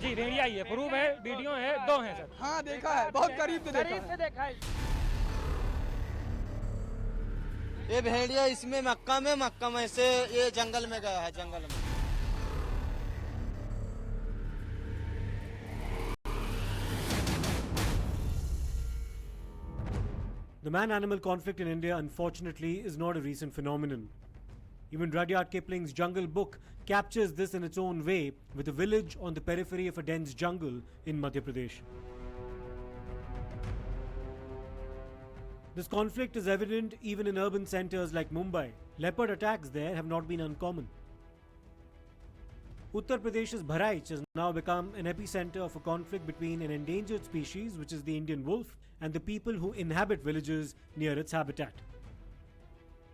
जी भेड़िया ही है, प्रूफ है, वीडियो है, 2 हैं सर। हाँ देखा है, बहुत करीब से देखा है। ये भेड़िया इसमें मक्का में से ये जंगल में गया है, जंगल में। The man-animal conflict in India, unfortunately, is not a recent phenomenon. Even Rudyard Kipling's Jungle Book captures this in its own way, with a village on the periphery of a dense jungle in Madhya Pradesh. This conflict is evident even in urban centres like Mumbai. Leopard attacks there have not been uncommon. Uttar Pradesh's Bahraich has now become an epicenter of a conflict between an endangered species, which is the Indian wolf, and the people who inhabit villages near its habitat.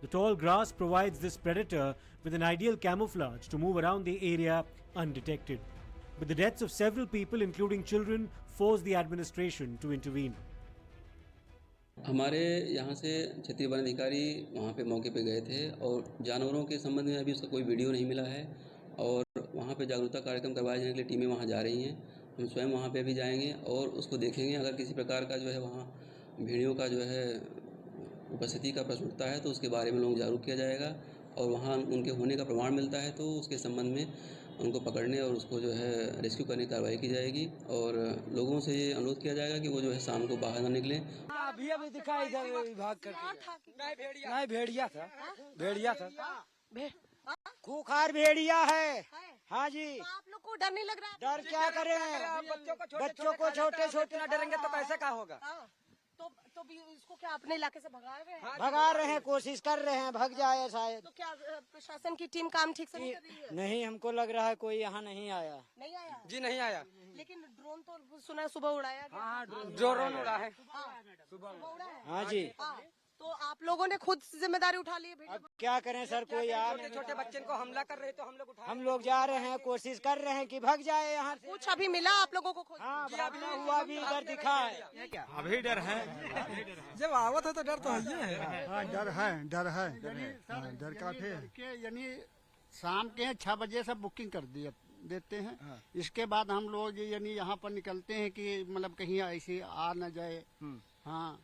The tall grass provides this predator with an ideal camouflage to move around the area undetected. But the deaths of several people, including children, forced the administration to intervene. हमारे यहाँ से क्षेत्रीय one अधिकारी वहाँ पे मौके पे गए थे और जानवरों के संबंध में अभी उसका कोई वीडियो नहीं मिला है और वहाँ पे जागरूकता कार्यक्रम करवाए जाने के लिए टीमें वहाँ जा रही हैं। हम स्वयं वहाँ पे भी जाएंगे और उसको देखेंगे। अगर किसी प्रकार का जो है वहाँ भेड़ियों का जो है उपस्थिति का प्रश्न उठता है तो उसके बारे में लोगों को जागरूक किया जाएगा और वहाँ उनके होने का प्रमाण मिलता है तो उसके संबंध में उनको पकड़ने और उसको जो है रेस्क्यू करने की कार्रवाई की जाएगी और लोगों से ये अनुरोध किया जाएगा कि वो जो है शाम को बाहर ना निकलें। अभी दिखा इधर विभाग करके नहीं भेड़िया था खूंखार भेड़िया है। हाँ जी, तो आप लोग को डर नहीं लग रहा है? डर क्या करें, बच्चों को छोटे छोटे ना डरेंगे तो कैसे क्या होगा। तो भी इसको क्या अपने इलाके से भगा रहे हैं? भगा रहे हैं, कोशिश कर रहे हैं, भग जाए शायद। तो क्या प्रशासन की टीम काम ठीक से नहीं कर रही है? नहीं, हमको लग रहा है कोई यहाँ नहीं आया। नहीं आया जी, नहीं आया। लेकिन ड्रोन तो सुना सुबह उड़ाया गया। हाँ, ड्रोन उड़ा है सुबह उड़ा है। हाँ जी। तो आप लोगों ने खुद जिम्मेदारी उठा ली है? अब क्या करें सर, कोई यार छोटे बच्चे को हमला कर रहे तो हम लोग जा रहे हैं, कोशिश कर रहे हैं कि भग जाए यहाँ से। कुछ अभी मिला आप लोगों को? हाँ, भागना हुआ भी डर दिखा है। अभी डर है, जब आवत है तो डर तो है। हाँ, डर काफी है। यानी शाम के 6 बजे से बुकिंग कर देते हैं। इसके बाद हम लोग यानी यहाँ पर निकलते हैं कि मतलब कहीं ऐसे आ न जाए। हाँ,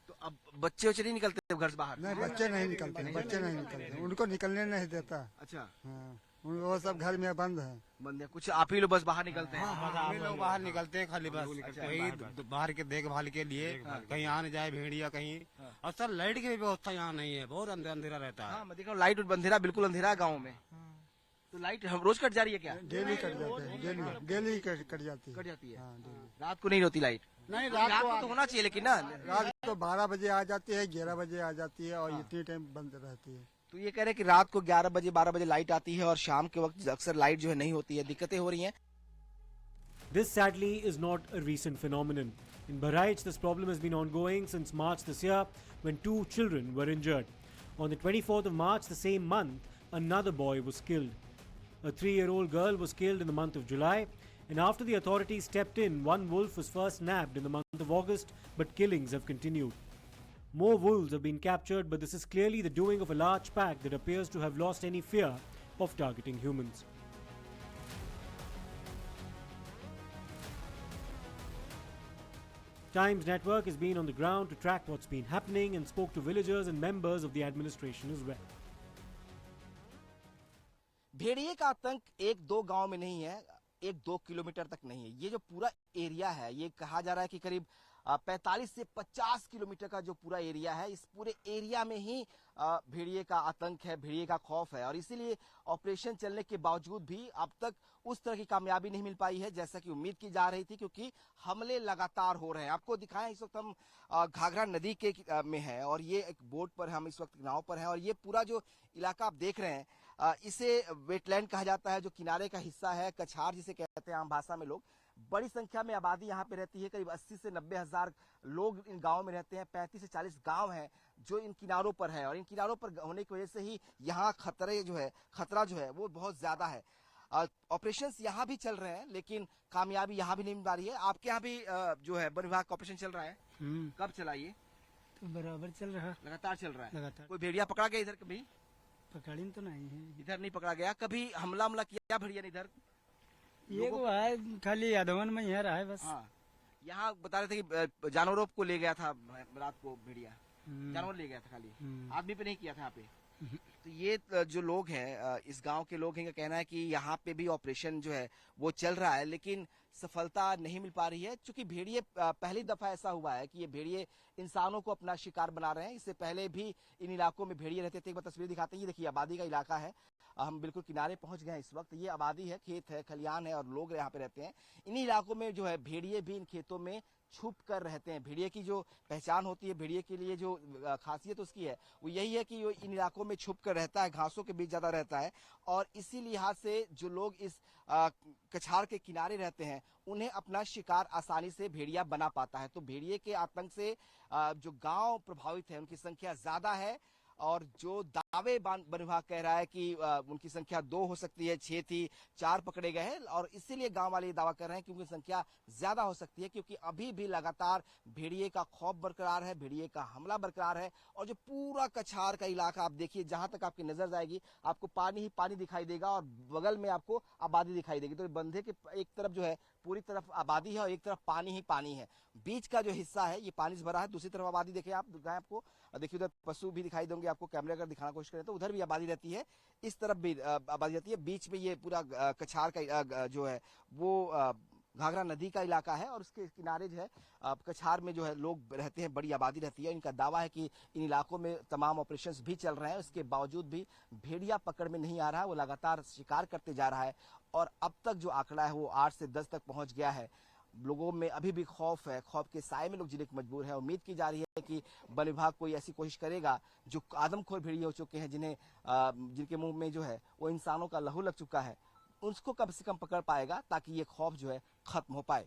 तो अब बच्चे नहीं निकलते घर से बाहर? नहीं, बच्चे नहीं निकलते, उनको निकलने नहीं देता। अच्छा। हाँ, उन लोग सब घर में बंद है। कुछ आप ही लोग बस बाहर निकलते हैं? हम लोग बाहर निकलते हैं खाली बस कहीं बाहर के देखभाल के लिए, कहीं आ न जाए भेड़िया कहीं। और सर लाइट की भी व्यवस्था यहाँ नहीं है, बहुत अंधेरा रहता है। मैं देख रहा हूँ लाइट अंधेरा, बिल्कुल अंधेरा है गाँव में। तो लाइट हम रोज कट जा रही है क्या? डेली कट जाते हैं, डेली कट जाती है। हाँ, रात को नहीं होती लाइट? नहीं, रात को तो होना चाहिए लेकिन ना। रात को 12 बजे आ जाती है, 11 बजे आ जाती है और इतनी टाइम बंद रहती है। तो ये कह रहे हैं कि रात को 11 बजे 12 बजे लाइट आती है और शाम के वक्त अक्सर लाइट जो है नहीं होती है, दिक्कतें हो रही हैं। This sadly is not a recent phenomenon. In Bahraich, this problem has been ongoing since March this year when 2 children were injured. On the 24th of March, the same month, another boy was killed. A 3-year-old girl was killed in the month of July, and after the authorities stepped in, one wolf was first nabbed in the month of August, but killings have continued. More wolves have been captured, but this is clearly the doing of a large pack that appears to have lost any fear of targeting humans. Times Network has been on the ground to track what's been happening and spoke to villagers and members of the administration as well. भेड़िए का आतंक 1-2 गांव में नहीं है, 1-2 kilometre तक नहीं है। ये जो पूरा एरिया है, ये कहा जा रहा है कि करीब 45 से 50 किलोमीटर का जो पूरा एरिया है, इस पूरे एरिया में ही भेड़िए का आतंक है, भेड़िए का खौफ है और इसीलिए ऑपरेशन चलने के बावजूद भी अब तक उस तरह की कामयाबी नहीं मिल पाई है जैसा कि उम्मीद की जा रही थी, क्योंकि हमले लगातार हो रहे हैं। आपको दिखाएं, इस वक्त हम घाघरा नदी के में हैं और ये एक बोट पर हम इस वक्त नाव पर हैं और ये पूरा जो इलाका आप देख रहे हैं इसे वेटलैंड कहा जाता है, जो किनारे का हिस्सा है, कछार जिसे कहते हैं आम भाषा में लोग। बड़ी संख्या में आबादी यहाँ पे रहती है, करीब 80 से 90 हजार लोग इन गांव में रहते हैं। 35 से 40 गांव हैं जो इन किनारों पर है और इन किनारों पर होने की वजह से ही यहाँ खतरा जो है वो बहुत ज्यादा है। ऑपरेशंस यहाँ भी चल रहे हैं लेकिन कामयाबी यहाँ भी नहीं मिल पा रही है। आपके यहाँ भी जो है वन विभाग का ऑपरेशन चल रहा है? कब चला ये? तो बराबर चल रहा है, लगातार चल रहा है। लगातार। कोई भेड़िया पकड़ा गया इधर? कभी पकड़ी तो नहीं है, इधर नहीं पकड़ा गया। कभी हमला किया भेड़िया ने इधर? ये वो है खाली यादवन में यहाँ रहा है बस। हाँ, यहाँ बता रहे थे कि जानवरों को ले गया था रात को भेड़िया, जानवर ले गया था खाली, आदमी पे नहीं किया था यहाँ पे। तो ये जो लोग हैं, इस गांव के लोग हैं, का कहना है कि यहाँ पे भी ऑपरेशन जो है वो चल रहा है, लेकिन सफलता नहीं मिल पा रही है। क्योंकि भेड़िए पहली दफा ऐसा हुआ है कि ये भेड़िए इंसानों को अपना शिकार बना रहे हैं। इससे पहले भी इन इलाकों में भेड़िए रहते थे। एक बार तस्वीर दिखाते हैं, ये देखिए आबादी का इलाका है, हम बिल्कुल किनारे पहुंच गए हैं इस वक्त। ये आबादी है, खेत है, खलियान है और लोग यहाँ पे रहते हैं। इन्हीं इलाकों में जो है भेड़िए भी इन खेतों में छुप कर रहते हैं। भेड़िए की जो पहचान होती है, भेड़िए के लिए जो खासियत उसकी है वो यही है कि वो इन इलाकों में छुप कर रहता है, घासों के बीच ज्यादा रहता है। और इसी लिहाज से जो लोग इस कछाड़ के किनारे रहते हैं उन्हें अपना शिकार आसानी से भेड़िया बना पाता है। तो भेड़िए के आतंक से जो गांव प्रभावित है उनकी संख्या ज्यादा है। और जो दावे वन विभाग कह रहा है कि उनकी संख्या 2 हो सकती है, 6 थी, 4 पकड़े गए हैं। और इसीलिए गांव वाले ये दावा कर रहे हैं कि उनकी संख्या ज्यादा हो सकती है, क्योंकि अभी भी लगातार भेड़िए का खौफ बरकरार है, भेड़िए का हमला बरकरार है। और जो पूरा कछाड़ का इलाका आप देखिए, जहां तक आपकी नजर जाएगी आपको पानी ही पानी दिखाई देगा और बगल में आपको आबादी दिखाई देगी। तो बंधे के एक तरफ जो है पूरी तरफ आबादी है और एक तरफ पानी ही पानी है। बीच का जो हिस्सा है ये पानी से भरा है, दूसरी तरफ आबादी देखिए आप, आपको देखिए उधर पशु भी दिखाई देंगे आपको, कैमरे अगर दिखाना कोशिश करें तो उधर भी आबादी रहती है, इस तरफ भी आबादी रहती है। बीच में ये पूरा कछाड़ का जो है वो घाघरा नदी का इलाका है और उसके किनारे जो है कछाड़ में जो है लोग रहते हैं, बड़ी आबादी रहती है। इनका दावा है कि इन इलाकों में तमाम ऑपरेशंस भी चल रहे हैं, उसके बावजूद भी भेड़िया पकड़ में नहीं आ रहा है, वो लगातार शिकार करते जा रहा है। और अब तक जो आंकड़ा है वो 8 से 10 तक पहुंच गया है। लोगों में अभी भी खौफ है, खौफ के साए में लोग जीने को मजबूर है। उम्मीद की जा रही है कि वन विभाग कोई ऐसी कोशिश करेगा, जो आदमखोर भेड़िए हो चुके हैं, जिनके मुंह में जो है वो इंसानों का लहू लग चुका है, उसको कम से कम पकड़ पाएगा ताकि ये खौफ जो है खत्म हो पाए।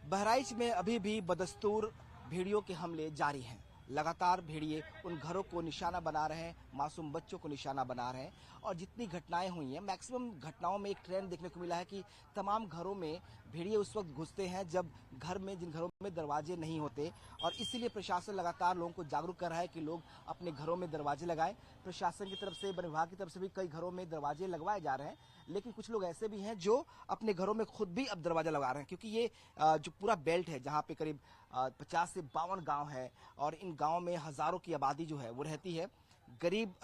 बहराइच में अभी भी बदस्तूर भेड़ियों के हमले जारी हैं। लगातार भेड़िए उन घरों को निशाना बना रहे हैं, मासूम बच्चों को निशाना बना रहे हैं। और जितनी घटनाएं हुई हैं, मैक्सिमम घटनाओं में एक ट्रेंड देखने को मिला है कि तमाम घरों में भेड़िए उस वक्त घुसते हैं जब जिन घरों में दरवाजे नहीं होते। और इसीलिए प्रशासन लगातार लोगों को जागरूक कर रहा है कि लोग अपने घरों में दरवाजे लगाएं। प्रशासन की तरफ से, वन विभाग की तरफ से भी कई घरों में दरवाजे लगवाए जा रहे हैं, लेकिन कुछ लोग ऐसे भी हैं जो अपने घरों में खुद भी अब दरवाजा लगा रहे हैं। क्योंकि ये जो पूरा बेल्ट है जहाँ पे करीब 50 से 52 गांव है और इन गांव में हजारों की आबादी जो है वो रहती है। गरीब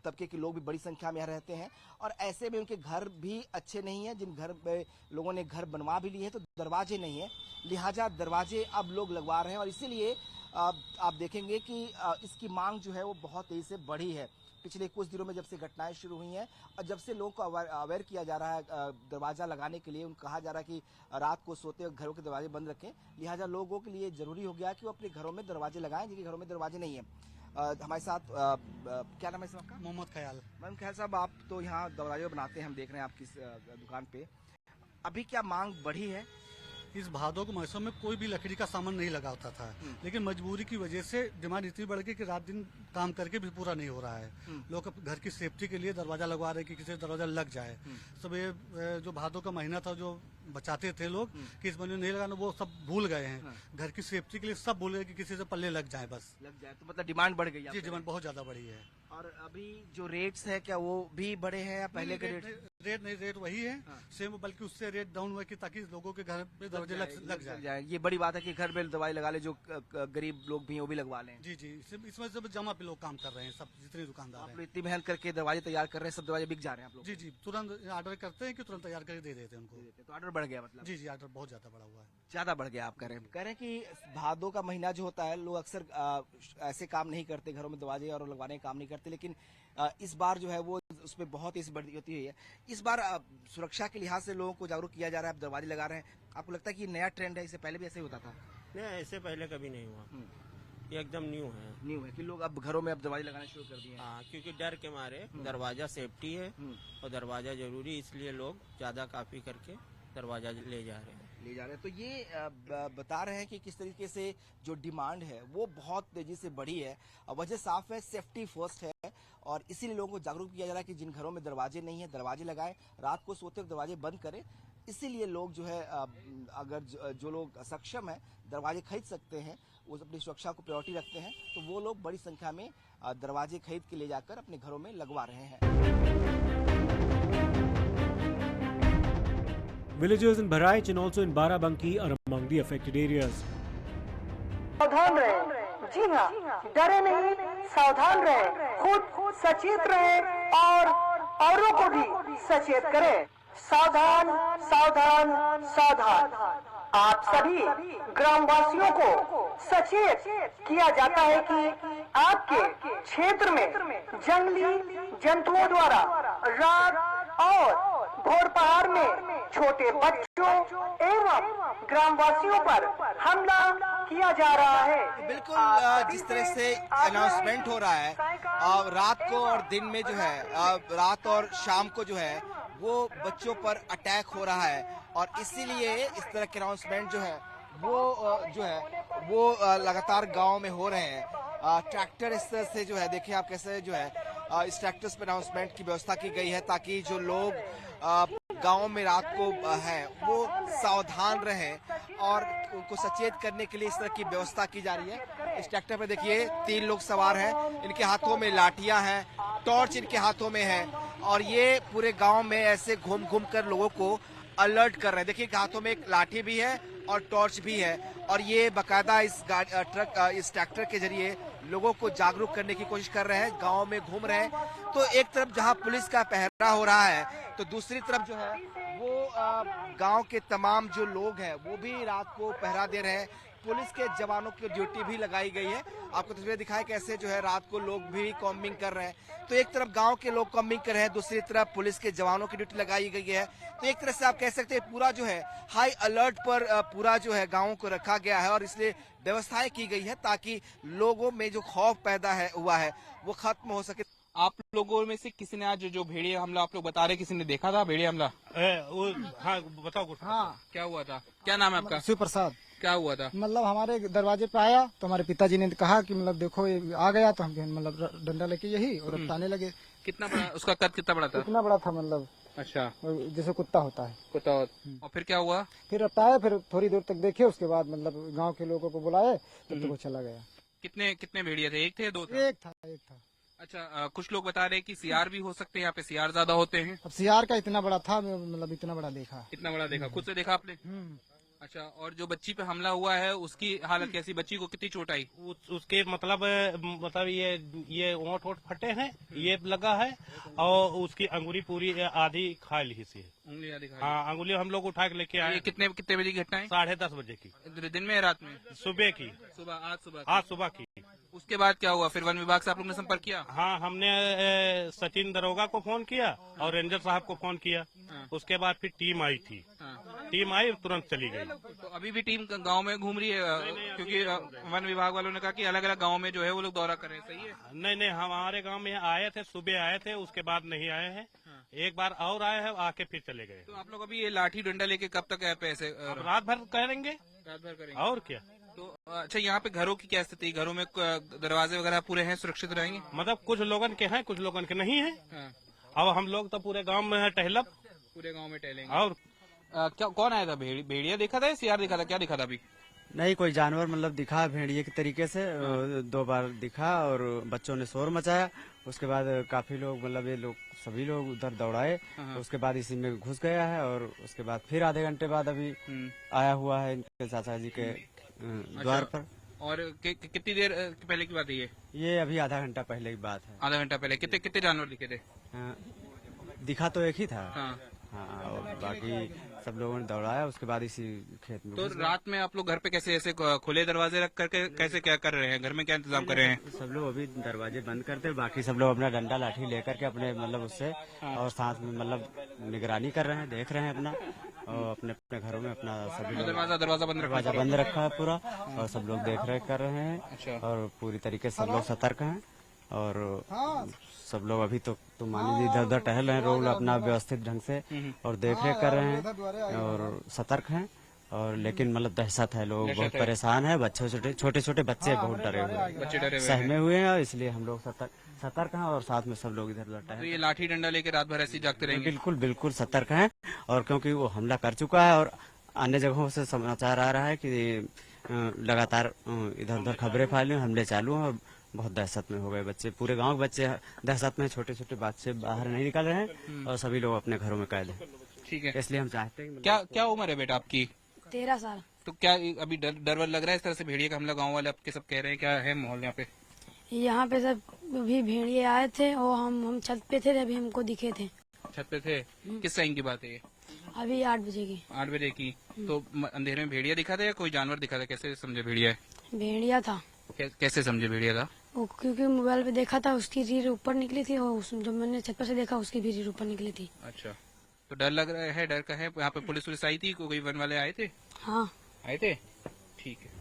तबके के लोग भी बड़ी संख्या में यहाँ रहते हैं और ऐसे में उनके घर भी अच्छे नहीं हैं। जिन घर में लोगों ने घर बनवा भी लिए हैं तो दरवाजे नहीं है, लिहाजा दरवाजे अब लोग लगवा रहे हैं। और इसीलिए आप देखेंगे कि इसकी मांग जो है वो बहुत तेजी से बढ़ी है पिछले कुछ दिनों में, जब से घटनाएं शुरू हुई हैं और जब से लोगों को अवेयर किया जा रहा है दरवाजा लगाने के लिए। उनको कहा जा रहा है कि रात को सोते वक्त घरों के दरवाजे बंद रखें, लिहाजा लोगों के लिए जरूरी हो गया कि वो अपने घरों में दरवाजे लगाएं जिनके घरों में दरवाजे नहीं है। हमारे साथ क्या नाम है साहब आपका? मोहम्मद ख्याल। मोहम्मद ख्याल साहब, आप तो यहाँ दरवाजे बनाते हैं, हम देख रहे हैं आपकी दुकान पे, अभी क्या मांग बढ़ी है? इस भादों के मौसम में कोई भी लकड़ी का सामान नहीं लगा होता था, लेकिन मजबूरी की वजह से डिमांड इतनी बढ़ गई कि रात दिन काम करके भी पूरा नहीं हो रहा है। लोग घर की सेफ्टी के लिए दरवाजा लगवा रहे हैं कि किसी दरवाजा लग जाए। सब ये जो भादों का महीना था जो बचाते थे लोग कि इस महीने नहीं लगाना, वो सब भूल गए हैं। घर की सेफ्टी के लिए सब भूल गए कि किसी से पल्ले लग जाए, बस लग जाए। तो मतलब डिमांड बढ़ गई? जी, डिमांड बहुत ज्यादा बढ़ी है। और अभी जो रेट्स है क्या वो भी बढ़े हैं या पहले के रेट वही है सेम, बल्कि उससे रेट डाउन हुआ कि ताकि लोगों के घर पे दरवाजे लग जाए। ये बड़ी बात है कि घर में दवाई लगा ले, जो गरीब लोग भी हैं वो भी लगवा लें। जी, इसमें सब जमा पे लोग काम कर रहे हैं, सब जितने दुकानदार हैं। इतनी मेहनत करके दरवाजे तैयार कर रहे हैं, सब दरवाजे बिक जा रहे हैं आप लोग? जी, तुरंत ऑर्डर करते हैं कि तुरंत तैयार करके दे देते हैं उनको। तो ऑर्डर बढ़ गया मतलब? जी, ऑर्डर बहुत ज्यादा बढ़ा हुआ है। ज्यादा बढ़ गया आप कह रहे हैं कि भादों का महीना जो होता है लोग अक्सर ऐसे काम नहीं करते, घरों में दरवाजे और लगवाने का काम नहीं करते, लेकिन इस बार जो है वो उसमें बहुत ही बढ़ती होती है। इस बार सुरक्षा के लिहाज से लोगों को जागरूक किया जा रहा है, आप दरवाजे लगा रहे हैं। आपको लगता है कि नया ट्रेंड है, इससे पहले भी ऐसे ही होता था? नहीं, ऐसे पहले कभी नहीं हुआ, ये एकदम न्यू है कि लोग अब घरों में अब दरवाजे लगाना शुरू कर दिए हैं। हाँ, क्योंकि डर के मारे दरवाजा सेफ्टी है और दरवाजा जरूरी, इसलिए लोग ज्यादा काफी करके दरवाजा ले जा रहे हैं। तो ये बता रहे हैं कि किस तरीके से जो डिमांड है वो बहुत तेजी से बढ़ी है। वजह साफ है, सेफ्टी फर्स्ट है और इसीलिए लोगों को जागरूक किया जा रहा है कि जिन घरों में दरवाजे नहीं है दरवाजे लगाएं, रात को सोते वक्त दरवाजे बंद करें। इसीलिए लोग जो है अगर जो लोग सक्षम है दरवाजे खरीद सकते हैं, वो अपनी सुरक्षा को प्रायोरिटी रखते हैं, तो वो लोग बड़ी संख्या में दरवाजे खरीद के ले जाकर अपने घरों में लगवा रहे हैं। Villagers in Bharaich and also in Barabanki are among the affected areas. सावधान रहे, जी हाँ, डरे नहीं, सावधान रहे, खुद सचेत रहे और औरों को भी सचेत करें। सावधान, सावधान, सावधान। आप सभी ग्रामवासियों को सचेत किया जाता है कि आपके क्षेत्र में जंगली जंतुओं द्वारा रात और भोर पहाड़ में छोटे बच्चों एवं ग्रामवासियों पर हमला किया जा रहा है। बिल्कुल जिस तरह से अनाउंसमेंट हो रहा है रात को और दिन में जो है रात और शाम को जो है वो बच्चों पर अटैक हो रहा है और इसीलिए इस तरह के अनाउंसमेंट जो है वो लगातार गांव में हो रहे हैं। ट्रैक्टर इस तरह से जो है देखिए आप कैसे जो है इस ट्रैक्टर्स पर अनाउंसमेंट की व्यवस्था की गई है ताकि जो लोग गांव में रात को है वो सावधान रहें और उनको सचेत करने के लिए इस तरह की व्यवस्था की जा रही है। इस ट्रैक्टर पे देखिए 3 लोग सवार हैं, इनके हाथों में लाठियां हैं, टॉर्च इनके हाथों में है और ये पूरे गांव में ऐसे घूम घूम कर लोगों को अलर्ट कर रहे हैं। देखिए हाथों में एक लाठी भी है और टॉर्च भी है और ये बाकायदा इस ट्रैक्टर के जरिए लोगों को जागरूक करने की कोशिश कर रहे हैं, गांव में घूम रहे हैं। तो एक तरफ जहां पुलिस का पहरा हो रहा है तो दूसरी तरफ जो है वो गांव के तमाम जो लोग हैं वो भी रात को पहरा दे रहे हैं। पुलिस के जवानों की ड्यूटी भी लगाई गई है। आपको तस्वीरें दिखाएं कैसे जो है रात को लोग भी कॉम्बिंग कर रहे हैं। तो एक तरफ गांव के लोग कॉम्बिंग कर रहे हैं, दूसरी तरफ पुलिस के जवानों की ड्यूटी लगाई गई है। तो एक तरह से आप कह सकते हैं पूरा जो है हाई अलर्ट पर पूरा जो है गाँव को रखा गया है और इसलिए व्यवस्थाएं की गई है ताकि लोगों में जो खौफ पैदा हुआ है वो खत्म हो सके। आप लोगों में से किसी ने आज जो भेड़िया हमला आप लोग बता रहे किसी ने देखा था भेड़िया हमला? हाँ बताओ कुछ। हाँ क्या हुआ था? क्या नाम है आपका? शिव प्रसाद। क्या हुआ था? मतलब हमारे दरवाजे पे आया तो हमारे पिताजी ने कहा कि मतलब देखो ये आ गया तो हम मतलब डंडा लेके यही और रफ्ताने लगे। कितना बड़ा उसका कद कितना बड़ा था? इतना बड़ा था मतलब। अच्छा जैसे कुत्ता होता है। कुत्ता और फिर क्या हुआ? फिर रफ्ताए, फिर थोड़ी देर तक देखे, उसके बाद मतलब गाँव के लोगों को बुलाए तब तक वो चला गया। कितने भेड़िया थे? एक थे या दो थे? एक था। अच्छा कुछ लोग बता रहे हैं कि सियार भी हो सकते हैं, यहाँ पे सियार ज्यादा होते हैं। अब सियार का इतना बड़ा था, मतलब इतना बड़ा देखा। इतना बड़ा देखा? खुद से देखा आपने? अच्छा और जो बच्ची पे हमला हुआ है उसकी हालत कैसी? बच्ची को कितनी चोट आई? उसके मतलब ये ओंठ फटे हैं, ये लगा है और उसकी अंगुली पूरी आधी खा ली थी। उंगली आधी खा ली? हाँ अंगुली हम लोग उठा के लेके आए। कितने बजे की घटना है? 10:30 बजे की। दिन में रात में? सुबह की। आज सुबह की। उसके बाद क्या हुआ? फिर वन विभाग से आप लोग ने संपर्क किया? हाँ हमने सचिन दरोगा को फोन किया और रेंजर साहब को फोन किया। उसके बाद फिर टीम आई थी। टीम आई तुरंत चली गई। तो अभी भी टीम गांव में घूम रही है? क्योंकि वन विभाग वालों ने कहा कि अलग अलग गांव में जो है वो लोग दौरा कर रहे हैं। सही है? नहीं हमारे गांव में आए थे, सुबह आए थे, उसके बाद नहीं आए हैं। एक बार और आए हैं, आके फिर चले गए। तो आप लोग अभी ये लाठी डंडा लेके कब तक ऐसे रात भर करेंगे? रात भर करेंगे और क्या। तो अच्छा यहाँ पे घरों की क्या स्थिति? घरों में दरवाजे वगैरह पूरे हैं, सुरक्षित रहेंगे? मतलब कुछ लोगन के हैं, कुछ लोगन के नहीं है। अब हम लोग तो पूरे गांव में है टहलब। पूरे गांव में टहलेंगे। और क्या कौन आया था? भेड़िया देखा था या सियार देखा था? क्या दिखा था अभी? नहीं कोई जानवर मतलब दिखा भेड़िए के तरीके से। 2 बार दिखा और बच्चों ने शोर मचाया। उसके बाद काफी लोग मतलब ये लोग सभी लोग उधर दौड़ाए। उसके बाद इसी में घुस गया है और उसके बाद फिर आधे घंटे बाद अभी आया हुआ है इनके चाचा जी के द्वार पर। और कितनी देर पहले की बात है ये अभी आधा घंटा पहले की बात है। आधा घंटा पहले कितने जानवर दिखे थे? दिखा तो एक ही था। हाँ और बाकी सब लोगों ने दौड़ाया। उसके बाद इसी खेत में। तो रात में आप लोग घर पे कैसे ऐसे खुले दरवाजे रख करके कैसे क्या कर रहे हैं? घर में क्या इंतजाम कर रहे हैं? सब लोग अभी दरवाजे बंद करते, बाकी सब लोग अपना डंडा लाठी लेकर के अपने मतलब उससे और साथ में मतलब निगरानी कर रहे हैं, देख रहे हैं अपना और अपने अपने घरों में अपना सभी लोग दरवाजा बंद रखा है पूरा और सब लोग देख रेख कर रहे हैं और पूरी तरीके से सब लोग सतर्क हैं और सब लोग अभी तो मान लीजिए इधर उधर टहल रहे हैं, रोड अपना व्यवस्थित ढंग से और देख रेख कर रहे हैं और सतर्क हैं। और लेकिन मतलब दहशत है, लोग बहुत परेशान है। छोटे छोटे बच्चे बहुत डरे हुए हैं, सहमे हुए हैं, इसलिए हम लोग सतर्क हैं और साथ में सब लोग इधर उधर तो ये लाठी डंडा लेके रात भर ऐसे जागते रहेंगे? बिल्कुल सतर्क हैं। और क्योंकि वो हमला कर चुका है और अन्य जगहों से समाचार आ रहा है कि लगातार इधर उधर खबरें फैली, हमले चालू हैं और बहुत दहशत में हो गए बच्चे। पूरे गांव के बच्चे दहशत में, छोटे छोटे बच्चे बाहर नहीं निकल रहे हैं और सभी लोग अपने घरों में कैद हैं। ठीक है, इसलिए हम चाहते हैं क्या क्या उम्र है बेटा आपकी? 13 साल। तो क्या अभी डर वर लग रहा है इस तरह से भेड़िए का हमला? गाँव वाले आपके सब कह रहे हैं, क्या है माहौल यहाँ पे? यहाँ पे सब भी भेड़िए आए थे और हम छत पे थे, अभी हमको दिखे थे। छत पे थे? किस टाइम की बात है ये? अभी 8 बजे की। 8 बजे की। तो अंधेरे में भेड़िया दिखा था या कोई जानवर दिखा था? कैसे समझे भेड़िया है? भेड़िया था। कैसे समझे भेड़िया था? वो क्योंकि मोबाइल पे देखा था, उसकी रीढ़ ऊपर निकली थी और जब मैंने छत पर से देखा उसकी भी रीढ़ ऊपर निकली थी। अच्छा, तो डर लग रहा है? डर का है? यहाँ पे पुलिस आई थी? कोई वन वाले आए थे? हाँ आए थे, ठीक है।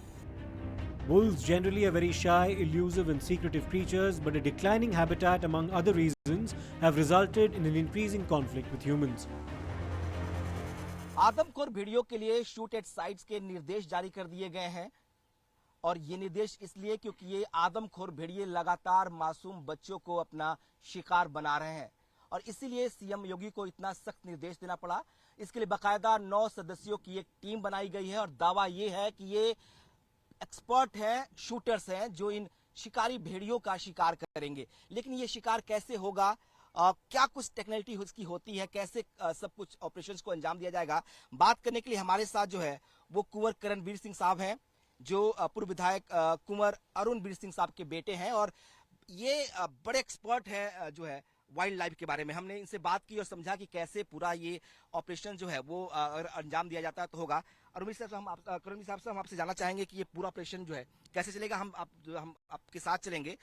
Wolves generally are very shy, elusive and secretive creatures, but a declining habitat among other reasons have resulted in an increasing conflict with humans. आदमखोर भेड़ियों के लिए शूट एट साइट्स के निर्देश जारी कर दिए गए हैं और ये निर्देश इसलिए क्योंकि ये आदमखोर भेड़िए लगातार मासूम बच्चों को अपना शिकार बना रहे हैं और इसीलिए सीएम योगी को इतना सख्त निर्देश देना पड़ा। इसके लिए बाकायदा 9 सदस्यों की एक टीम बनाई गई है और दावा ये है कि ये एक्सपर्ट हैं, शूटर्स हैं जो इन शिकारी भेड़ियों का शिकार करेंगे। लेकिन ये शिकार कैसे होगा, क्या कुछ टेक्नोलॉजी उसकी होती है, कैसे सब कुछ ऑपरेशंस को अंजाम दिया जाएगा, बात करने के लिए हमारे साथ जो है वो कुंवर करणवीर सिंह साहब हैं जो पूर्व विधायक कुंवर अरुण वीर सिंह साहब के बेटे हैं और ये बड़े एक्सपर्ट है जो है वाइल्ड लाइफ के बारे में। हमने इनसे बात की और समझा कि कैसे पूरा ये ऑपरेशन जो है वो अगर अंजाम दिया जाता है तो होगा। अरुण साहब से हम आपसे जानना चाहेंगे कि ये पूरा ऑपरेशन जो है कैसे चलेगा। हम आपके साथ चलेंगे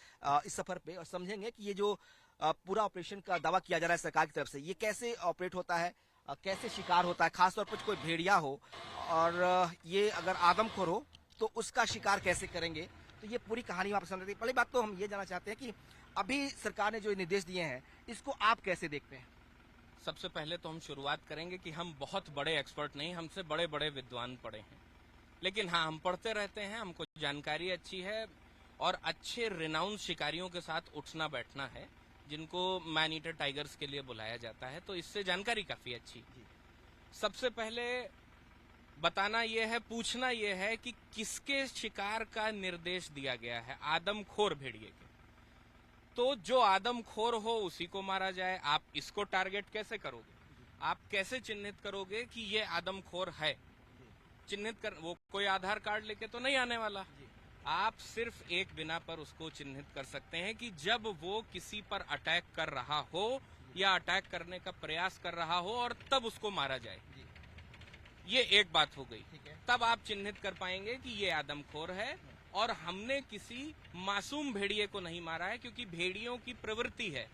इस सफर पे और समझेंगे कि ये जो पूरा ऑपरेशन का दावा किया जा रहा है सरकार की तरफ से, ये कैसे ऑपरेट होता है, कैसे शिकार होता है, खासतौर पर कोई भेड़िया हो और ये अगर आदमखोर हो तो उसका शिकार कैसे करेंगे, तो ये पूरी कहानी आप समझते हैं। पहली बात तो हम ये जानना चाहते हैं कि अभी सरकार ने जो निर्देश दिए हैं इसको आप कैसे देखते हैं? सबसे पहले तो हम शुरुआत करेंगे कि हम बहुत बड़े एक्सपर्ट नहीं, हमसे बड़े बड़े विद्वान पढ़े हैं, लेकिन हाँ हम पढ़ते रहते हैं, हमको जानकारी अच्छी है और अच्छे रिनाउंड शिकारियों के साथ उठना बैठना है जिनको मैन ईटर टाइगर्स के लिए बुलाया जाता है, तो इससे जानकारी काफी अच्छी। सबसे पहले बताना यह है, पूछना यह है कि किसके शिकार का निर्देश दिया गया है? आदमखोर भेड़िए के। तो जो आदमखोर हो उसी को मारा जाए। आप इसको टारगेट कैसे करोगे? आप कैसे चिन्हित करोगे कि ये आदमखोर है? चिन्हित कर, वो कोई आधार कार्ड लेके तो नहीं आने वाला। आप सिर्फ एक बिना पर उसको चिन्हित कर सकते हैं कि जब वो किसी पर अटैक कर रहा हो या अटैक करने का प्रयास कर रहा हो और तब उसको मारा जाए। ये एक बात हो गई। तब आप चिन्हित कर पाएंगे कि ये आदमखोर है और हमने किसी मासूम भेड़िए को नहीं मारा है, क्योंकि भेड़ियों की प्रवृत्ति है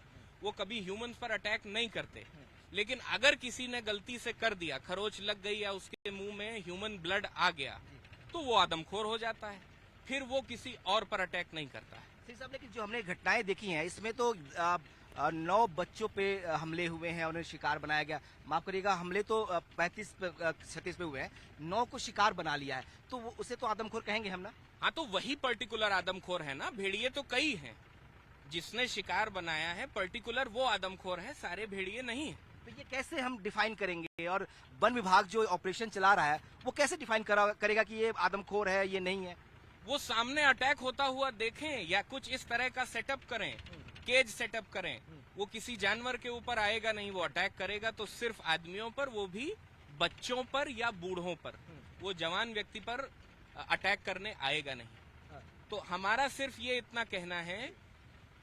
वो कभी ह्यूमंस पर अटैक नहीं करते, लेकिन अगर किसी ने गलती से कर दिया, खरोच लग गई या उसके मुंह में ह्यूमन ब्लड आ गया तो वो आदमखोर हो जाता है, फिर वो किसी और पर अटैक नहीं करता है। सिंह साहब, लेकिन जो हमने घटनाएं देखी हैं इसमें तो 9 बच्चों पे हमले हुए हैं, उन्हें शिकार बनाया गया। माफ करिएगा, हमले तो 35-36 पे हुए हैं, 9 को शिकार बना लिया है, तो उसे तो आदमखोर कहेंगे हम ना? हाँ, तो वही पर्टिकुलर आदमखोर है ना। भेड़िए तो कई हैं, जिसने शिकार बनाया है पर्टिकुलर वो आदमखोर है, सारे भेड़िए नहीं है। तो ये कैसे हम डिफाइन करेंगे और वन विभाग जो ऑपरेशन चला रहा है वो कैसे डिफाइन करेगा कि ये आदमखोर है, ये नहीं है? वो सामने अटैक होता हुआ देखें या कुछ इस तरह का सेटअप करें, केज सेटअप करें। वो किसी जानवर के ऊपर आएगा नहीं, वो अटैक करेगा तो सिर्फ आदमियों पर, वो भी बच्चों पर या बूढ़ों पर। वो जवान व्यक्ति पर अटैक करने आएगा नहीं। तो हमारा सिर्फ ये इतना कहना है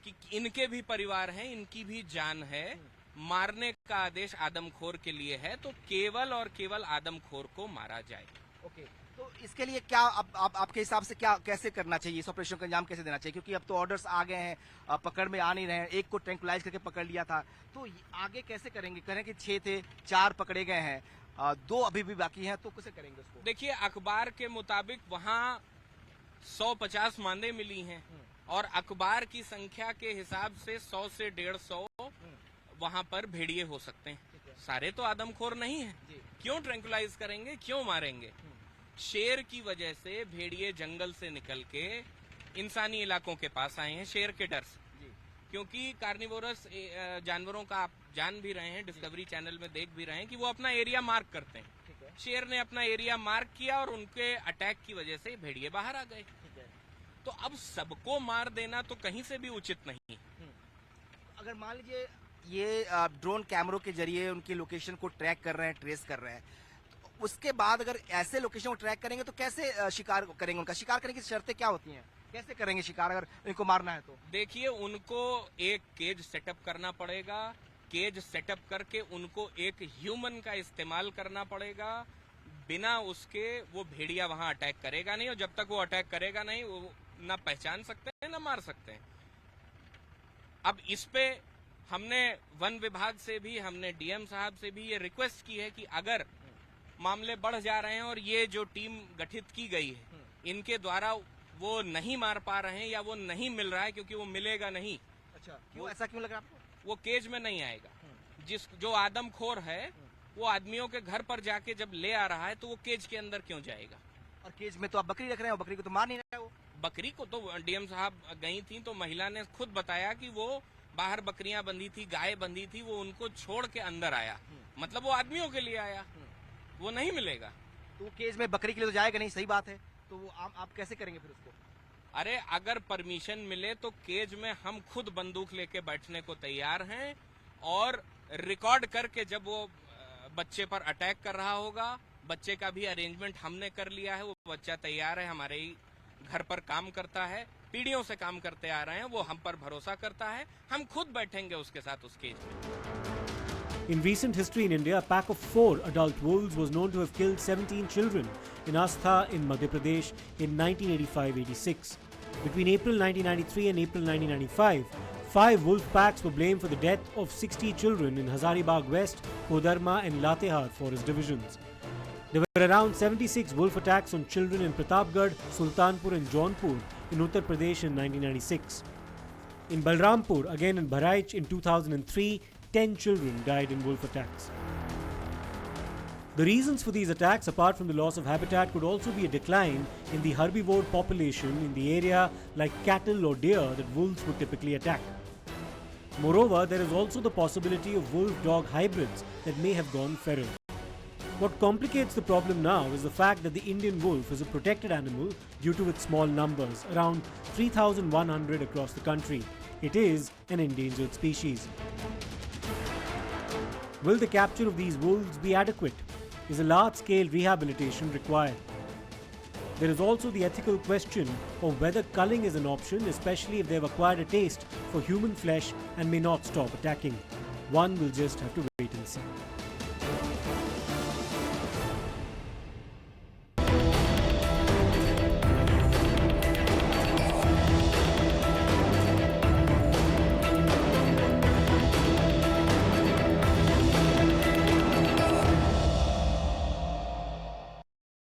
कि इनके भी परिवार हैं, इनकी भी जान है, मारने का आदेश आदमखोर के लिए है, तो केवल और केवल आदमखोर को मारा जाए। ओके, तो इसके लिए क्या आपके हिसाब से क्या कैसे करना चाहिए, इस ऑपरेशन का अंजाम कैसे देना चाहिए? क्योंकि अब तो ऑर्डर्स आ गए हैं, पकड़ में आ नहीं रहे हैं। एक को ट्रैंकुलाइज करके पकड़ लिया था, तो आगे कैसे करेंगे? करें कि 6 थे, 4 पकड़े गए हैं, 2 अभी भी बाकी हैं, तो कैसे करेंगे उसको? देखिए, अखबार के मुताबिक वहाँ 150 मांदे मिली हैं और अखबार की संख्या के हिसाब से 100 से 150 वहाँ पर भेड़िए हो सकते हैं। सारे तो आदमखोर नहीं है। क्यों ट्रैंकुलाइज करेंगे, क्यों मारेंगे? शेर की वजह से भेड़िए जंगल से निकल के इंसानी इलाकों के पास आए हैं, शेर के डर से। क्योंकि कार्निवोरस जानवरों का आप जान भी रहे हैं, डिस्कवरी चैनल में देख भी रहे हैं कि वो अपना एरिया मार्क करते हैं। शेर ने अपना एरिया मार्क किया और उनके अटैक की वजह से भेड़िए बाहर आ गए। तो अब सबको मार देना तो कहीं से भी उचित नहीं। अगर मान लीजिए ये ड्रोन कैमरों के जरिए उनकी लोकेशन को ट्रैक कर रहे हैं, ट्रेस कर रहे हैं, तो उसके बाद अगर ऐसे लोकेशन को ट्रैक करेंगे तो कैसे शिकार करेंगे? उनका शिकार करने की शर्तें क्या होती हैं? कैसे करेंगे शिकार अगर इनको मारना है तो? देखिए, उनको एक केज सेटअप करना पड़ेगा। केज सेटअप करके उनको एक ह्यूमन का इस्तेमाल करना पड़ेगा। बिना उसके वो भेड़िया वहां अटैक करेगा नहीं, और जब तक वो अटैक करेगा नहीं, वो ना पहचान सकते हैं ना मार सकते हैं। अब इस पे हमने वन विभाग से भी, हमने डीएम साहब से भी ये रिक्वेस्ट की है कि अगर मामले बढ़ जा रहे हैं और ये जो टीम गठित की गई है, इनके द्वारा वो नहीं मार पा रहे हैं या वो नहीं मिल रहा है, क्योंकि वो मिलेगा नहीं। अच्छा, क्यों ऐसा क्यों लग रहा है आपको? वो केज में नहीं आएगा। जो आदमखोर है वो आदमियों के घर पर जाके जब ले आ रहा है तो वो केज के अंदर क्यों जाएगा? और केज में तो आप बकरी रख रहे हैं, बकरी को तो मार नहीं रहे हैं। वो बकरी को तो डीएम साहब गई थी तो महिला ने खुद बताया कि वो बाहर बकरियां बंधी थी, गाय बंधी थी, वो उनको छोड़ के अंदर आया। मतलब वो आदमियों के लिए आया, वो नहीं मिलेगा। तो वो केज में बकरी के लिए तो जाएगा नहीं, सही बात है। तो वो आप कैसे करेंगे फिर उसको? अरे अगर परमिशन मिले तो केज में हम खुद बंदूक लेके बैठने को तैयार हैं, और रिकॉर्ड करके जब वो बच्चे पर अटैक कर रहा होगा, बच्चे का भी अरेंजमेंट हमने कर लिया है। वो बच्चा तैयार है, हमारे ही घर पर काम करता है, पीढ़ियों से काम करते आ रहे हैं, वो हम पर भरोसा करता है। हम खुद बैठेंगे उसके साथ उस केज में। In recent history in India, a pack of 4 adult wolves was known to have killed 17 children in Astha in Madhya Pradesh in 1985-86. Between April 1993 and April 1995, 5 wolf packs were blamed for the death of 60 children in Hazaribagh West, Kodarma and Latehar forest divisions. There were around 76 wolf attacks on children in Pratapgarh, Sultanpur and Jaunpur in Uttar Pradesh in 1996. In Balrampur, again in Bahraich in 2003, 10 children died in wolf attacks. The reasons for these attacks, apart from the loss of habitat, could also be a decline in the herbivore population in the area, like cattle or deer that wolves would typically attack. Moreover, there is also the possibility of wolf-dog hybrids that may have gone feral. What complicates the problem now is the fact that the Indian wolf is a protected animal due to its small numbers, around 3,100 across the country. It is an endangered species. Will the capture of these wolves be adequate? Is a large-scale rehabilitation required? There is also the ethical question of whether culling is an option, especially if they have acquired a taste for human flesh and may not stop attacking. One will just have to wait and see.